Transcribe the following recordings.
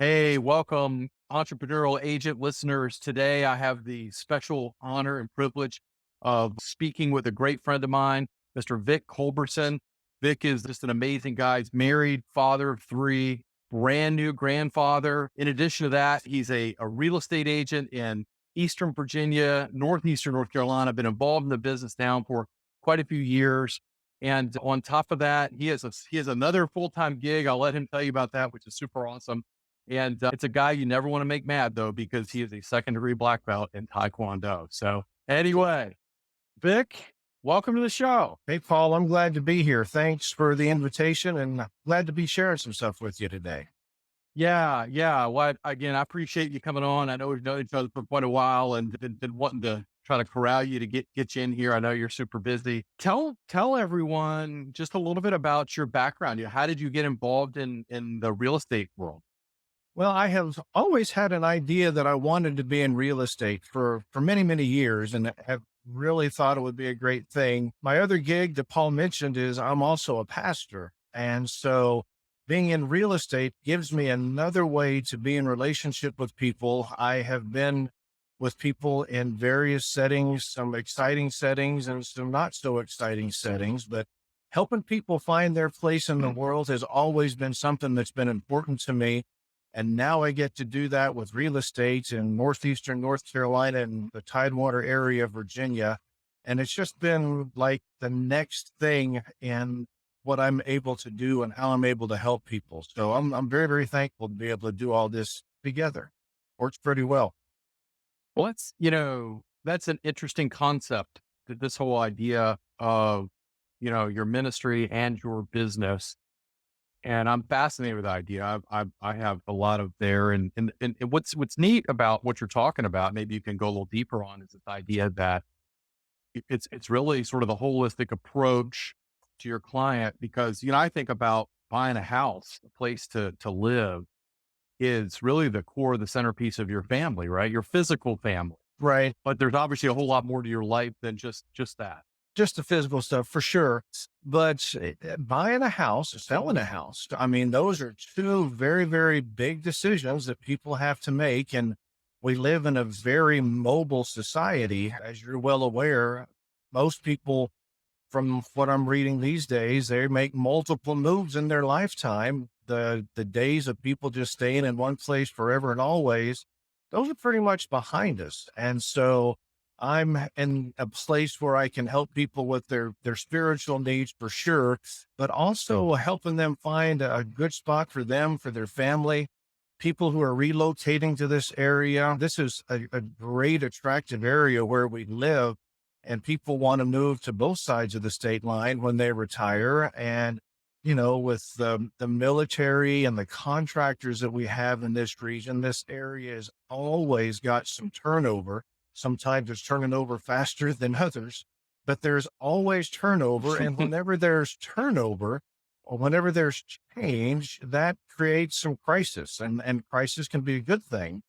Hey, welcome, entrepreneurial agent listeners. Today, I have the special honor and privilege of speaking with a great friend of mine, Mr. Vic Culberson. Vic is just an amazing guy. He's married, father of three, brand new grandfather. In addition to that, he's a real estate agent in Eastern Virginia, Northeastern North Carolina, been involved in the business now for quite a few years. And on top of that, he has another full-time gig. I'll let him tell you about that, which is super awesome. And it's a guy you never want to make mad though, because he is a second degree black belt in Taekwondo. So anyway, Vic, welcome to the show. Hey, Paul, I'm glad to be here. Thanks for the invitation and glad to be sharing some stuff with you today. Yeah, yeah. Well, again, I appreciate you coming on. I know we've known each other for quite a while and been wanting to try to corral you to get you in here. I know you're super busy. Tell everyone just a little bit about your background. How did you get involved in the real estate world? Well, I have always had an idea that I wanted to be in real estate for many, many years and have really thought it would be a great thing. My other gig that Paul mentioned is I'm also a pastor. And so being in real estate gives me another way to be in relationship with people. I have been with people in various settings, some exciting settings and some not so exciting settings, but helping people find their place in the world has always been something that's been important to me. And now I get to do that with real estate in Northeastern North Carolina and the Tidewater area of Virginia. And it's just been like the next thing in what I'm able to do and how I'm able to help people. So I'm very, very thankful to be able to do all this together. Works pretty well. Well, that's an interesting concept, that this whole idea of, your ministry and your business. And I'm fascinated with the idea. I have a lot of there, and what's neat about what you're talking about, maybe you can go a little deeper on, is this idea that it's really sort of the holistic approach to your client. Because I think about buying a house, a place to live, is really the core, the centerpiece of your family, right? Your physical family. Right. But there's obviously a whole lot more to your life than just that. Just the physical stuff for sure. But buying a house, selling a house, I mean, those are two very, very big decisions that people have to make. And we live in a very mobile society. As you're well aware, most people, from what I'm reading these days, they make multiple moves in their lifetime. The days of people just staying in one place forever and always, those are pretty much behind us. And so I'm in a place where I can help people with their spiritual needs for sure, but also helping them find a good spot for them, for their family, people who are relocating to this area. This is a great, attractive area where we live, and people want to move to both sides of the state line when they retire. And, with the military and the contractors that we have in this region, this area has always got some turnover. Sometimes it's turning over faster than others, but there's always turnover. And whenever there's turnover or whenever there's change, that creates some crisis, and crisis can be a good thing.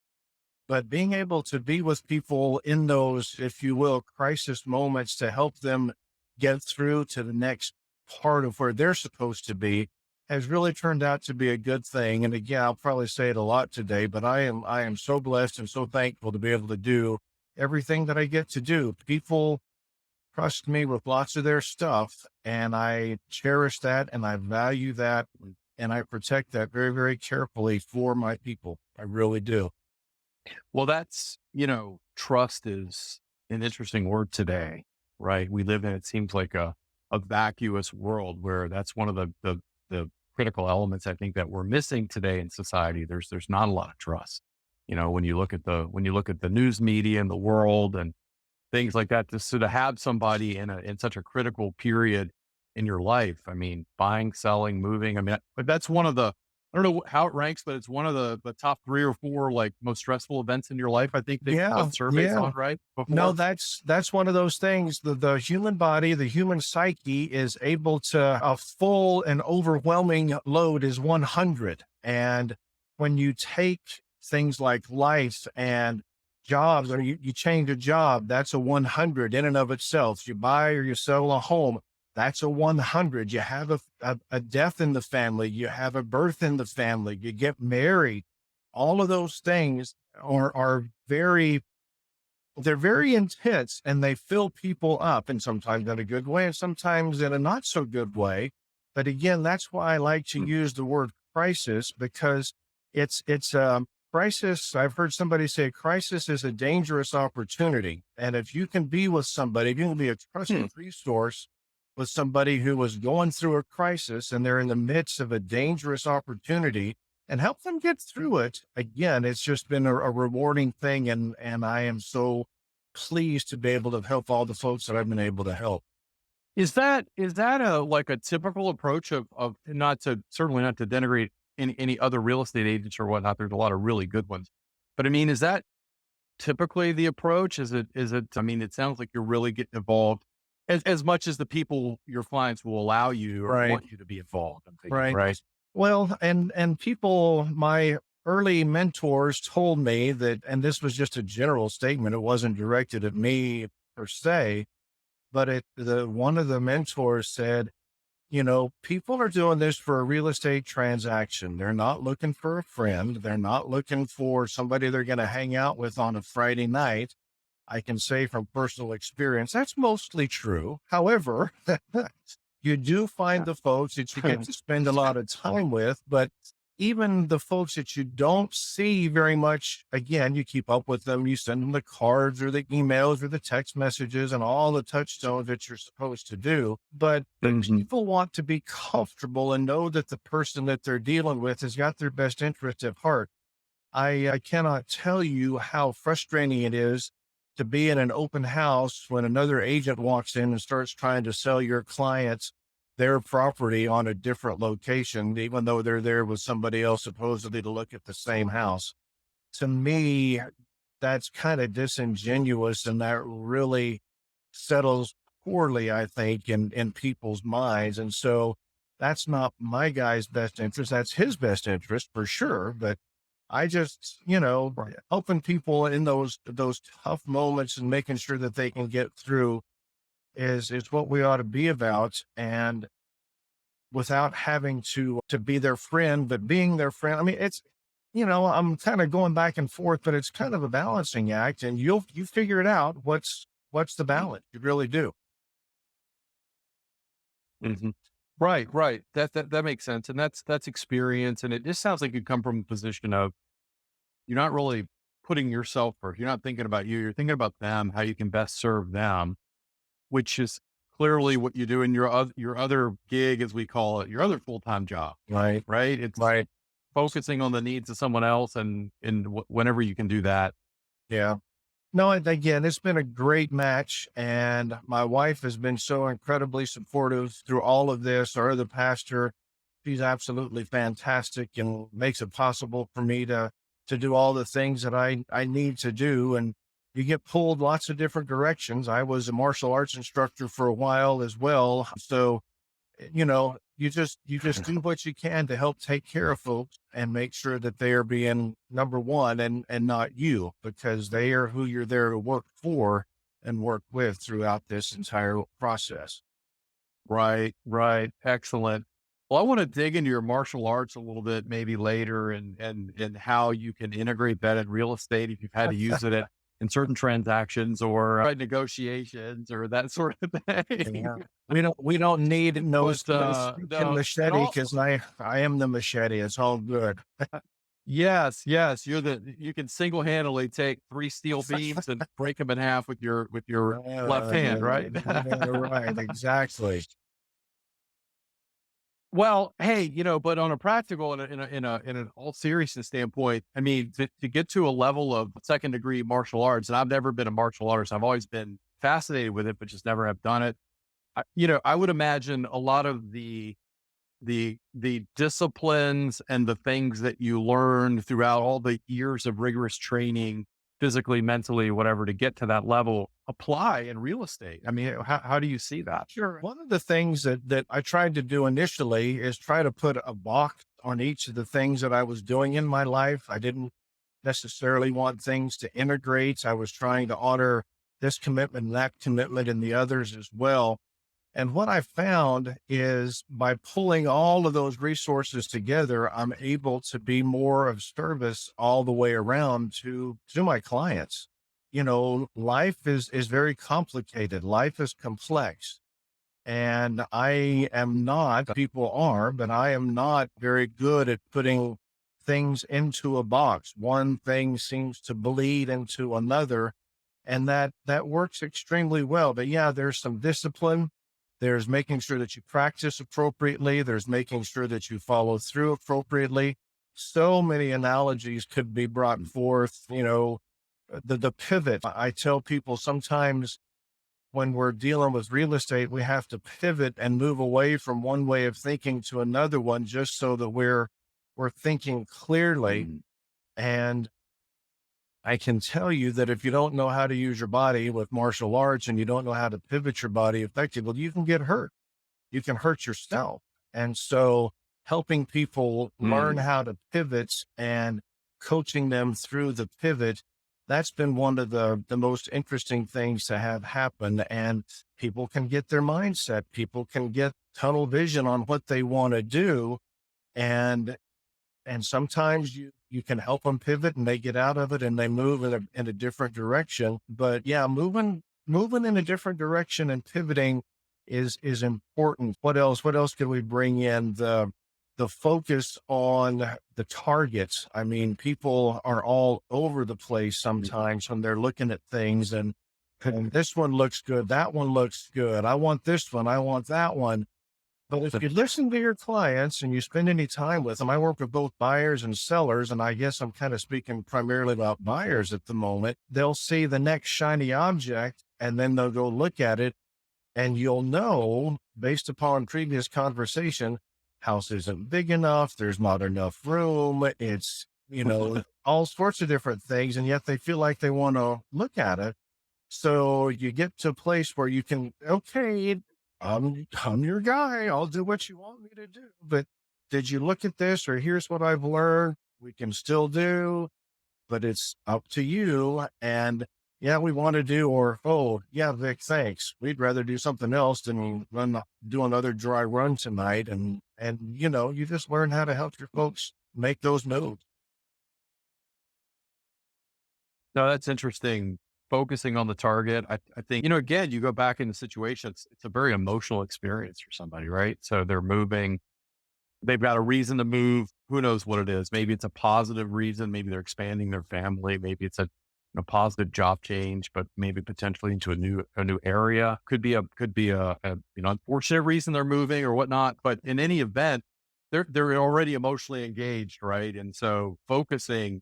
But being able to be with people in those, if you will, crisis moments to help them get through to the next part of where they're supposed to be has really turned out to be a good thing. And again, I'll probably say it a lot today, but I am so blessed and so thankful to be able to do everything that I get to do. People trust me with lots of their stuff, and I cherish that and I value that, and I protect that very, very carefully for my people. I really do. Well, trust is an interesting word today, right? We live in, it seems like a vacuous world where that's one of the critical elements I think that we're missing today in society. There's not a lot of trust. When you look at the news media and the world and things like that, just to have somebody in such a critical period in your life. I mean, buying, selling, moving. I mean, but that's one of the, I don't know how it ranks, but it's one of the top three or four like most stressful events in your life. I think they've Yeah. done surveys Yeah. on, right? No, Before. that's one of those things. The human body, the human psyche is able to, a full and overwhelming load is 100. And when you take things like life and jobs, or you change a job, that's a 100 in and of itself. You buy or you sell a home, that's a 100. You have a death in the family, you have a birth in the family, you get married. all of those things are very, they're very intense and they fill people up, and sometimes in a good way and sometimes in a not so good way. But again, that's why I like to use the word crisis, because it's crisis. I've heard somebody say crisis is a dangerous opportunity. And if you can be with somebody, if you can be a Hmm. trusted resource with somebody who was going through a crisis and they're in the midst of a dangerous opportunity, and help them get through it. Again, it's just been a rewarding thing. And I am so pleased to be able to help all the folks that I've been able to help. Is that a like a typical approach of not to certainly not to denigrate any other real estate agents or whatnot? There's a lot of really good ones, but I mean, is that typically the approach? Is it? I mean, it sounds like you're really getting involved as much as the people your clients will allow you or Right. want you to be involved. I'm thinking, Right. right? Well, and people, my early mentors told me that, and this was just a general statement. It wasn't directed at me per se, but the one of the mentors said, people are doing this for a real estate transaction. They're not looking for a friend. They're not looking for somebody they're going to hang out with on a Friday night. I can say from personal experience, that's mostly true. However, you do find the folks that you get to spend a lot of time with, but even the folks that you don't see very much, again, you keep up with them, you send them the cards or the emails or the text messages and all the touchstones that you're supposed to do. But Mhm. people want to be comfortable and know that the person that they're dealing with has got their best interest at heart. I cannot tell you how frustrating it is to be in an open house when another agent walks in and starts trying to sell your clients their property on a different location, even though they're there with somebody else supposedly to look at the same house. To me, that's kind of disingenuous, and that really settles poorly, I think, in people's minds. And so that's not my guy's best interest. That's his best interest for sure. But I just, Right. helping people in those tough moments and making sure that they can get through is what we ought to be about. And without having to be their friend, but being their friend. I mean, I'm kind of going back and forth, but it's kind of a balancing act, and you figure it out. What's the balance? You really do. Mhm. Right, right. That makes sense, and that's experience, and it just sounds like you come from a position of you're not really putting yourself first. You're not thinking about you. You're thinking about them, how you can best serve them, which is clearly what you do in your other gig, as we call it, your other full time job. Right. Right? It's Right. focusing on the needs of someone else, and whenever you can do that. Yeah. No, and again, it's been a great match, and my wife has been so incredibly supportive through all of this. Our other pastor, she's absolutely fantastic and makes it possible for me to do all the things that I need to do. And you get pulled lots of different directions. I was a martial arts instructor for a while as well, so you just do what you can to help take care of folks and make sure that they are being number one, and not you, because they are who you're there to work for and work with throughout this entire process. Right, right. Excellent. Well, I want to dig into your martial arts a little bit maybe later and how you can integrate that in real estate if you've had to use it in certain transactions or negotiations or that sort of Yeah. thing. We don't need But no freaking no, and machete, all because I am the machete. It's all good. yes, yes, you can single-handedly take 3 steel beams and break them in half with your left hand, right? Yeah, right, exactly. Well, hey, but on a practical in an all seriousness standpoint, I mean, to get to a level of second degree martial arts, and I've never been a martial artist. I've always been fascinated with it, but just never have done it. I would imagine a lot of the disciplines and the things that you learn throughout all the years of rigorous training, physically, mentally, whatever, to get to that level apply in real estate. I mean, how do you see that? Sure. One of the things that I tried to do initially is try to put a box on each of the things that I was doing in my life. I didn't necessarily want things to integrate. I was trying to honor this commitment and that commitment and the others as well. And what I found is by pulling all of those resources together, I'm able to be more of service all the way around to my clients. You know, life is very complicated. Life is complex. And I am not, people are, but I am not very good at putting things into a box. One thing seems to bleed into another, and that works extremely well. But yeah, there's some discipline. There's making sure that you practice appropriately. There's making sure that you follow through appropriately. So many analogies could be brought forth, the pivot. I tell people sometimes when we're dealing with real estate, we have to pivot and move away from one way of thinking to another one just so that we're thinking clearly. Mm. And I can tell you that if you don't know how to use your body with martial arts and you don't know how to pivot your body effectively, you can get hurt. You can hurt yourself. And so helping people learn Mm. how to pivot and coaching them through the pivot, that's been one of the most interesting things to have happen. And people can get their mindset, people can get tunnel vision on what they want to do. And sometimes you can help them pivot and they get out of it and they move in a different direction. But yeah, moving in a different direction and pivoting is important. What else could we bring in? The focus on the targets. I mean, people are all over the place sometimes when they're looking at things, and this one looks good, that one looks good. I want this one, I want that one. But if you listen to your clients and you spend any time with them, I work with both buyers and sellers, and I guess I'm kind of speaking primarily about buyers at the moment. They'll see the next shiny object and then they'll go look at it, and you'll know based upon previous conversation, house isn't big enough, there's not enough room, it's, all sorts of different things, and yet they feel like they want to look at it. So you get to a place where you can, okay, I'm your guy. I'll do what you want me to do. But did you look at this? Or here's what I've learned. We can still do, but it's up to you. And yeah, we want to do, or, oh, yeah, Vic, thanks. We'd rather do something else than do another dry run tonight. And, you just learn how to help your folks make those moves. No, that's interesting. Focusing on the target. I think, again, you go back in the situation, it's a very emotional experience for somebody, right? So they're moving, they've got a reason to move. Who knows what it is? Maybe it's a positive reason. Maybe they're expanding their family. Maybe it's a positive job change, but maybe potentially into a new area. Could be a unfortunate reason they're moving or whatnot. But in any event, they're already emotionally engaged, right? And so focusing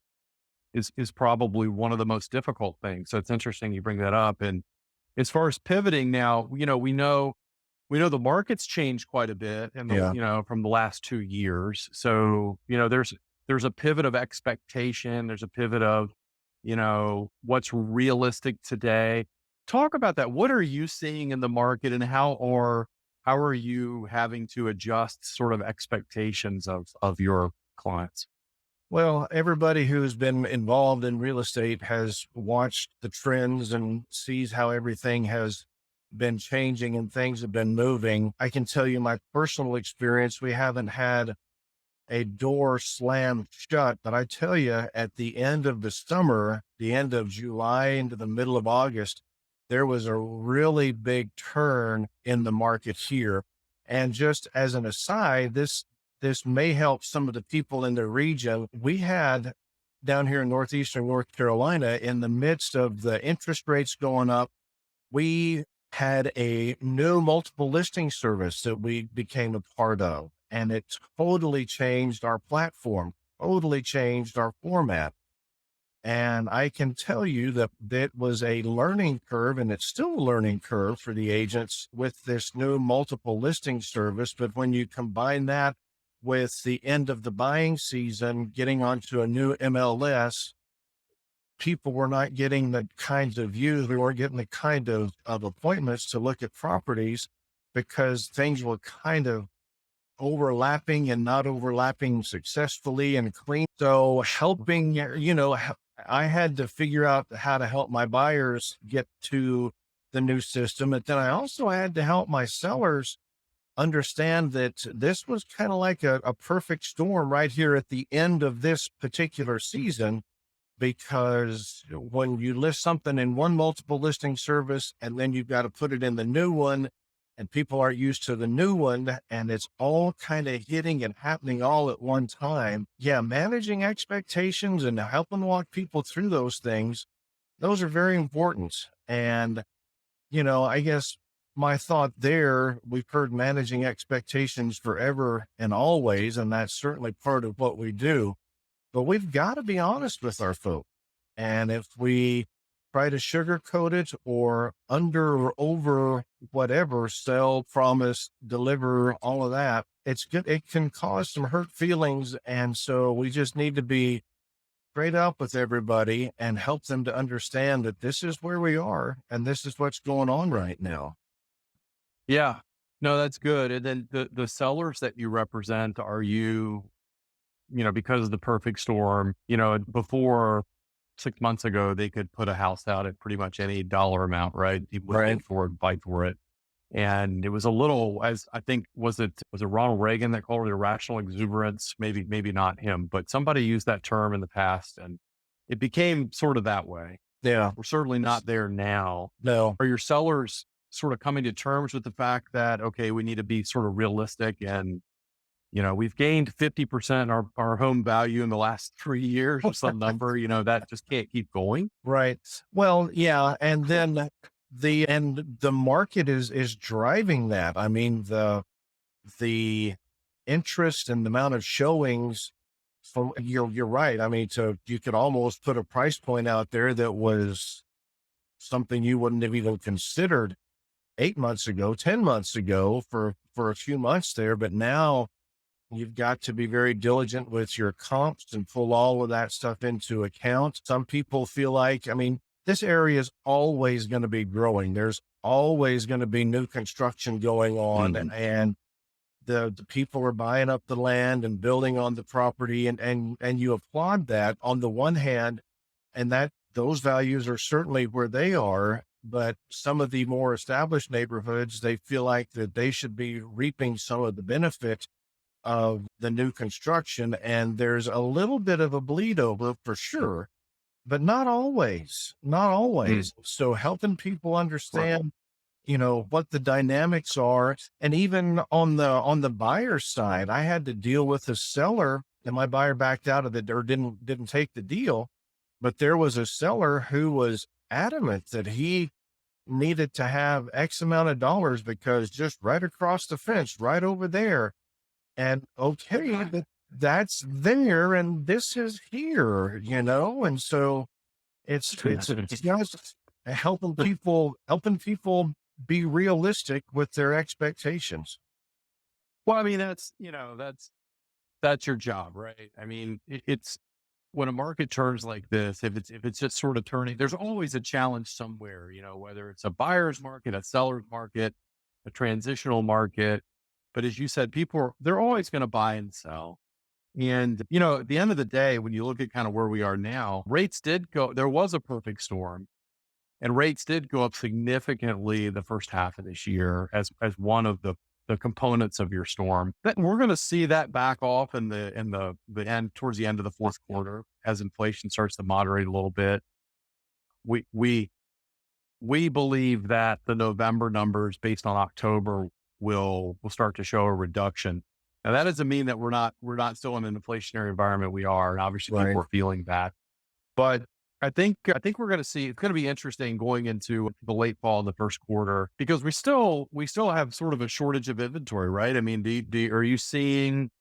is probably one of the most difficult things. So it's interesting you bring that up. And as far as pivoting now, we know the market's changed quite a bit in Yeah. from the last 2 years. So, there's a pivot of expectation, there's a pivot of, what's realistic today. Talk about that. What are you seeing in the market and how are you having to adjust sort of expectations of your clients? Well, everybody who's been involved in real estate has watched the trends and sees how everything has been changing and things have been moving. I can tell you my personal experience. We haven't had a door slammed shut, but I tell you, at the end of the summer, the end of July into the middle of August, there was a really big turn in the market here. And just as an aside, this may help some of the people in the region. We had down here in northeastern North Carolina, in the midst of the interest rates going up, we had a new multiple listing service that we became a part of, and it totally changed our platform, totally changed our format. And I can tell you that that was a learning curve, and it's still a learning curve for the agents with this new multiple listing service. But when you combine that with the end of the buying season, getting onto a new MLS, people were not getting the kinds of views. We weren't getting the kind of appointments to look at properties because things were kind of overlapping and not overlapping successfully and clean. So I had to figure out how to help my buyers get to the new system. And then I also had to help my sellers understand that this was kind of like a perfect storm right here at the end of this particular season, because when you list something in one multiple listing service and then you've got to put it in the new one, and people aren't used to the new one, and it's all kind of hitting and happening all at one time. Yeah, managing expectations and helping walk people through those things, those are very important. And, I guess my thought there, we've heard managing expectations forever and always, and that's certainly part of what we do. But we've got to be honest with our folks. And if we try to sugarcoat it or under or over whatever, sell, promise, deliver, all of that, it's good. It can cause some hurt feelings. And so we just need to be straight up with everybody and help them to understand that this is where we are and this is what's going on right now. Yeah. No, that's good. And then the sellers that you represent, are you, because of the perfect storm, before 6 months ago, they could put a house out at pretty much any dollar amount, right? People would Right. bid for it, fight for it. And it was a little, as I think, was it Ronald Reagan that called it irrational exuberance? Maybe not him, but somebody used that term in the past, and it became sort of that way. Yeah. We're certainly not there now. No. Are your sellers sort of coming to terms with the fact that, okay, we need to be sort of realistic, and we've gained 50% our home value in the last 3 years or some number, that just can't keep going. Right. Well, yeah. And then the market is driving that. I mean, the interest and the amount of showings from you're right. I mean, you could almost put a price point out there that was something you wouldn't have even considered 8 months ago, 10 months ago for a few months there. But now you've got to be very diligent with your comps and pull all of that stuff into account. Some people feel like, I mean, this area is always going to be growing. There's always going to be new construction going on, Mhm. and the people are buying up the land and building on the property, and you applaud that on the one hand, and that those values are certainly where they are. But some of the more established neighborhoods, they feel like that they should be reaping some of the benefit of the new construction. And there's a little bit of a bleed over for sure, but not always, not Mm. always. So helping people Right. understand, what the dynamics are. And even on the buyer side, I had to deal with a seller, and my buyer backed out of it or didn't take the deal. But there was a seller who was adamant that he needed to have X amount of dollars because just right across the fence, right over there. And okay, that's there and this is here, and so it's just helping people be realistic with their expectations. Well, I mean, that's your job, right? I mean, it's when a market turns like this, if it's just sort of turning, there's always a challenge somewhere, whether it's a buyer's market, a seller's market, a transitional market. But as you said, they're always going to buy and sell. And, at the end of the day, when you look at kind of where we are now, there was a perfect storm, and rates did go up significantly the first half of this year as one of the components of your storm. But we're going to see that back off in the end, towards the end of the fourth quarter, as inflation starts to moderate a little bit. We we we believe that the November numbers based on October will start to show a reduction. Now that doesn't mean that we're not still in an inflationary environment. We are, and obviously Right. people are feeling that. But I think we're going to see, it's going to be interesting going into the late fall and the first quarter, because we still have sort of a shortage of inventory, right? I mean, are you seeing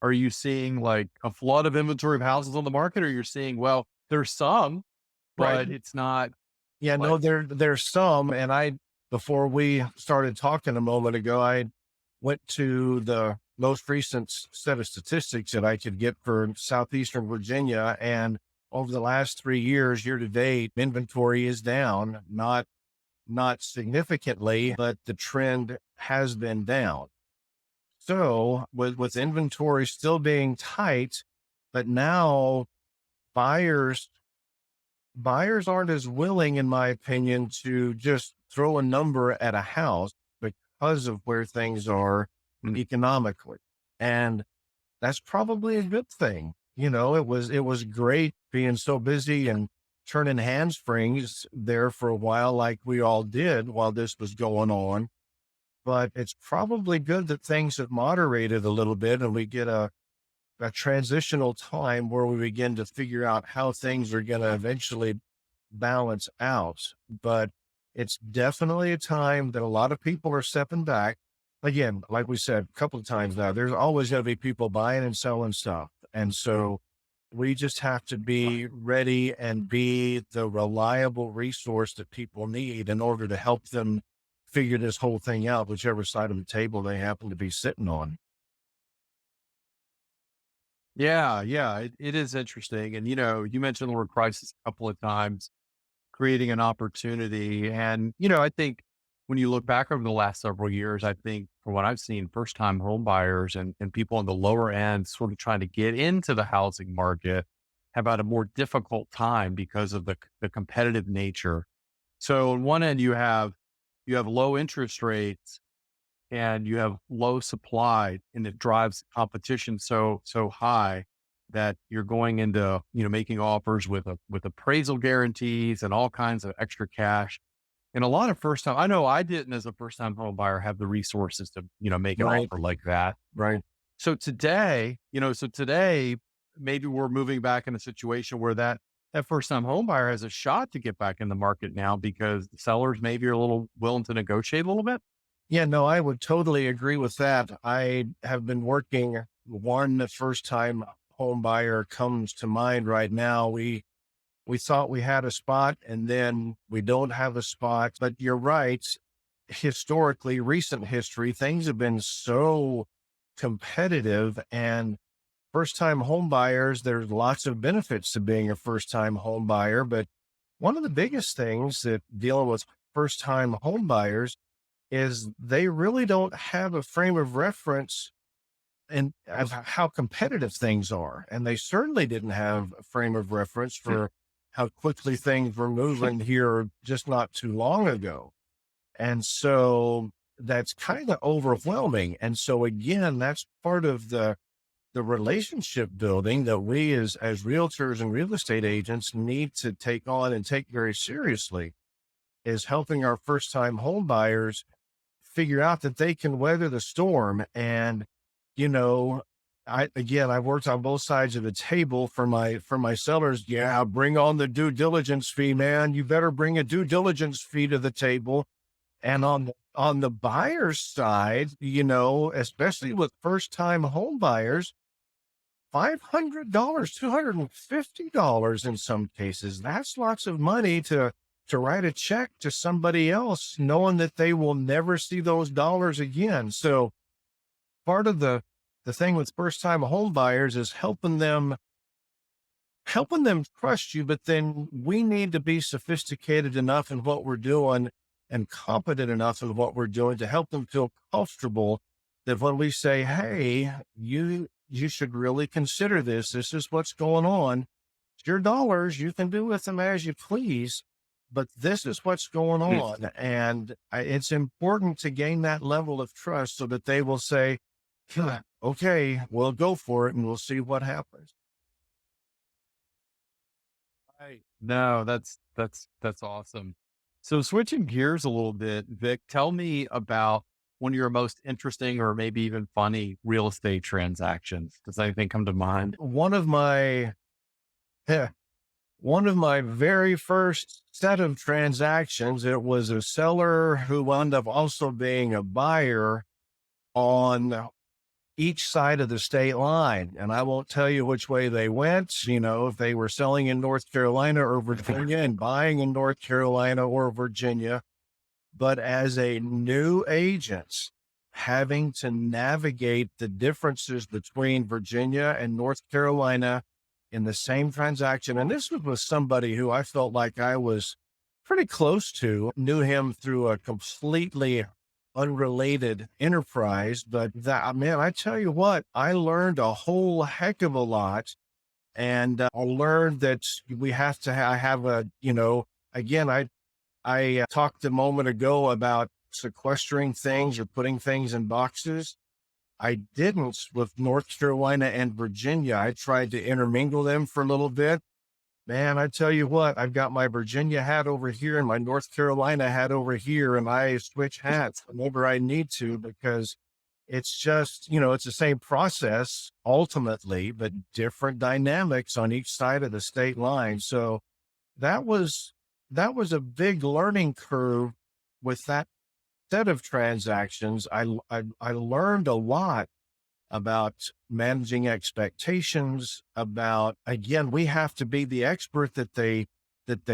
like a flood of inventory of houses on the market, or you're seeing, well, there's some, Right. but it's not Yeah, no, like. there's some. And before we started talking a moment ago, I went to the most recent set of statistics that I could get for Southeastern Virginia. And over the last 3 years, year to date, inventory is down, not significantly, but the trend has been down. So with inventory still being tight, but now buyers buyers aren't as willing, in my opinion, to just throw a number at a house because of where things are Mm. economically. And that's probably a good thing. It was great being so busy and turning handsprings there for a while, like we all did while this was going on. But it's probably good that things have moderated a little bit and we get a transitional time where we begin to figure out how things are going to eventually balance out. But it's definitely a time that a lot of people are stepping back. Again, like we said a couple of times now, there's always going to be people buying and selling stuff. And so we just have to be ready and be the reliable resource that people need in order to help them figure this whole thing out, whichever side of the table they happen to be sitting on. Yeah, yeah, it is interesting. And, you mentioned the word crisis a couple of times, creating an opportunity. And, I think when you look back over the last several years, I think from what I've seen, first time home buyers and people on the lower end sort of trying to get into the housing market have had a more difficult time because of the competitive nature. So on one end, you have low interest rates and you have low supply, and it drives competition so high that you're going into, making offers with appraisal guarantees and all kinds of extra cash. And a lot of first time, I know I didn't, as a first time home buyer, have the resources to, make an Right. offer like that. Right. So today, maybe we're moving back in a situation where that first time home buyer has a shot to get back in the market now because the sellers maybe are a little willing to negotiate a little bit. Yeah, no, I would totally agree with that. I have been working one first time home buyer comes to mind right now. We thought we had a spot and then we don't have a spot. But you're right. Historically, recent history, things have been so competitive, and first time home buyers, there's lots of benefits to being a first time home buyer. But one of the biggest things that dealing with first time home buyers is they really don't have a frame of reference and of how competitive things are. And they certainly didn't have a frame of reference for how quickly things were moving here just not too long ago. And so that's kind of overwhelming. And so again, that's part of the relationship building that we as realtors and real estate agents need to take on and take very seriously, is helping our first time home buyers figure out that they can weather the storm. And, you know, I've worked on both sides of the table for my sellers. Yeah, bring on the due diligence fee, man. You better bring a due diligence fee to the table. And on the buyer's side, especially with first time home buyers, $500, $250 in some cases. That's lots of money to write a check to somebody else, knowing that they will never see those dollars again. So part of the thing with first time home buyers is helping them trust you, but then we need to be sophisticated enough in what we're doing and competent enough in what we're doing to help them feel comfortable that when we say, hey, you should really consider this. This is what's going on. It's your dollars. You can do with them as you please, but this is what's going Mm. on. And it's important to gain that level of trust so that they will say, "Huh, okay, we'll go for it and we'll see what happens." Right. No, that's awesome. So switching gears a little bit, Vic, tell me about one of your most interesting or maybe even funny real estate transactions. Does anything come to mind? One of my, yeah, one of my very first set of transactions, it was a seller who wound up also being a buyer on each side of the state line. And I won't tell you which way they went, if they were selling in North Carolina or Virginia and buying in North Carolina or Virginia. But as a new agent, having to navigate the differences between Virginia and North Carolina in the same transaction. And this was with somebody who I felt like I was pretty close to, knew him through a completely unrelated enterprise. But that, man, I tell you what, I learned a whole heck of a lot. And I learned that we have to have a, again, I talked a moment ago about sequestering things or putting things in boxes. I didn't with North Carolina and Virginia. I tried to intermingle them for a little bit. Man, I tell you what, I've got my Virginia hat over here and my North Carolina hat over here, and I switch hats whenever I need to because it's just, it's the same process ultimately, but different dynamics on each side of the state line. So that was that was a big learning curve with that set of transactions. I learned a lot about managing expectations, about again, we have to be the expert that they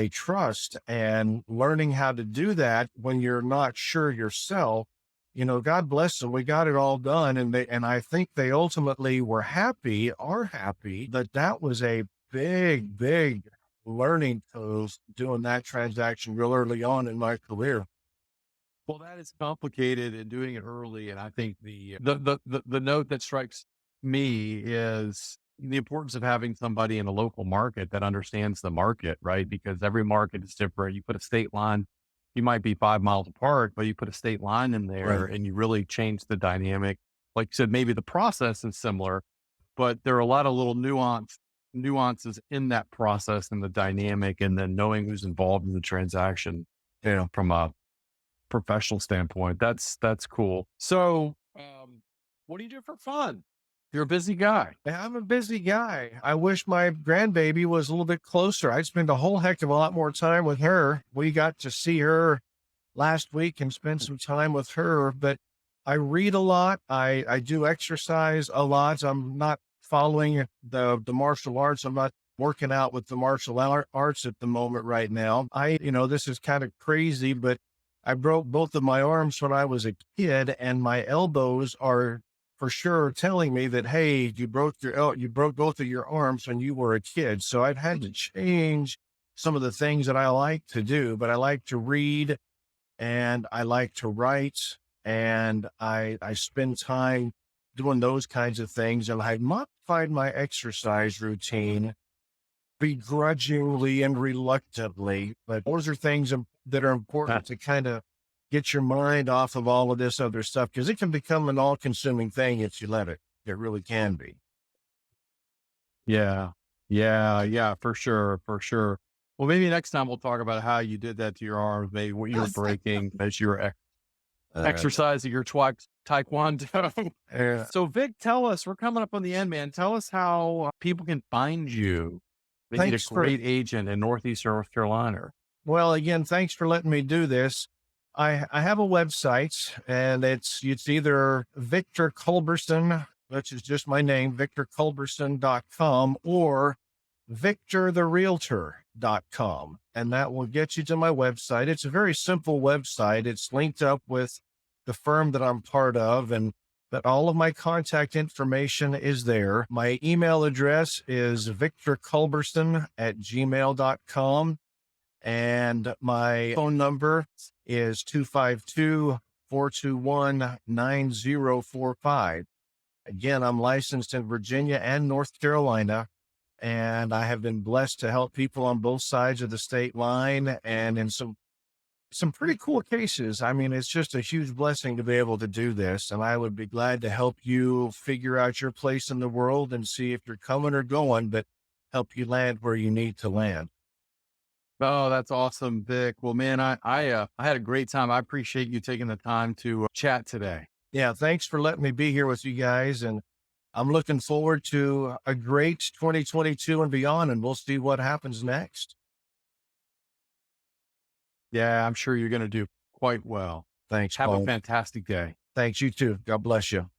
trust, and learning how to do that when you're not sure yourself. God bless them. We got it all done. And I think they ultimately are happy that that was a big, big learning curve doing that transaction real early on in my career. Well, that is complicated and doing it early. And I think the note that strikes me is the importance of having somebody in a local market that understands the market, right? Because every market is different. You put a state line, you might be 5 miles apart, but you put a state line in there Right. and you really change the dynamic. Like you said, maybe the process is similar, but there are a lot of little nuances in that process and the dynamic, and then knowing who's involved in the transaction, from a professional standpoint. That's cool. So, what do you do for fun? You're a busy guy. Yeah, I'm a busy guy. I wish my grandbaby was a little bit closer. I'd spend a whole heck of a lot more time with her. We got to see her last week and spend some time with her, but I read a lot. I do exercise a lot. I'm not following the martial arts. I'm not working out with the arts at the moment right now. This is kind of crazy, but I broke both of my arms when I was a kid, and my elbows are for sure telling me that, hey, you broke both of your arms when you were a kid. So I've had to change some of the things that I like to do, but I like to read and I like to write, and I spend time doing those kinds of things. And I modified my exercise routine begrudgingly and reluctantly, but those are things that are Uh, important to kind of get your mind off of all of this other stuff because it can become an all-consuming thing if you let it. It really can be. yeah, yeah, for sure, for sure. Well, maybe next time we'll talk about how you did that to your arms, maybe what you were breaking as you were Uh, exercising your taekwondo. uh, So, Vic, tell us, we're coming up on the end, man. Tell us how people can find you. They need a thanks for great agent in Northeast North Carolina. Well, again, thanks for letting me do this. I have a website, and it's either Victor Culberson, which is just my name, victorculberson.com, or victortherealtor.com. And that will get you to my website. It's a very simple website. It's linked up with the firm that I'm part of, and but all of my contact information is there. My email address is victorculberson@gmail.com. And my phone number is 252-421-9045. Again, I'm licensed in Virginia and North Carolina, and I have been blessed to help people on both sides of the state line and in some pretty cool cases. I mean, it's just a huge blessing to be able to do this, and I would be glad to help you figure out your place in the world and see if you're coming or going, but help you land where you need to land. Oh, that's awesome, Vic. Well, man, I had a great time. I appreciate you taking the time to chat today. Yeah, thanks for letting me be here with you guys. And I'm looking forward to a great 2022 and beyond, and we'll see what happens next. Yeah, I'm sure you're going to do quite well. Thanks, Have a Paul. fantastic day. Thanks, you too. God bless you.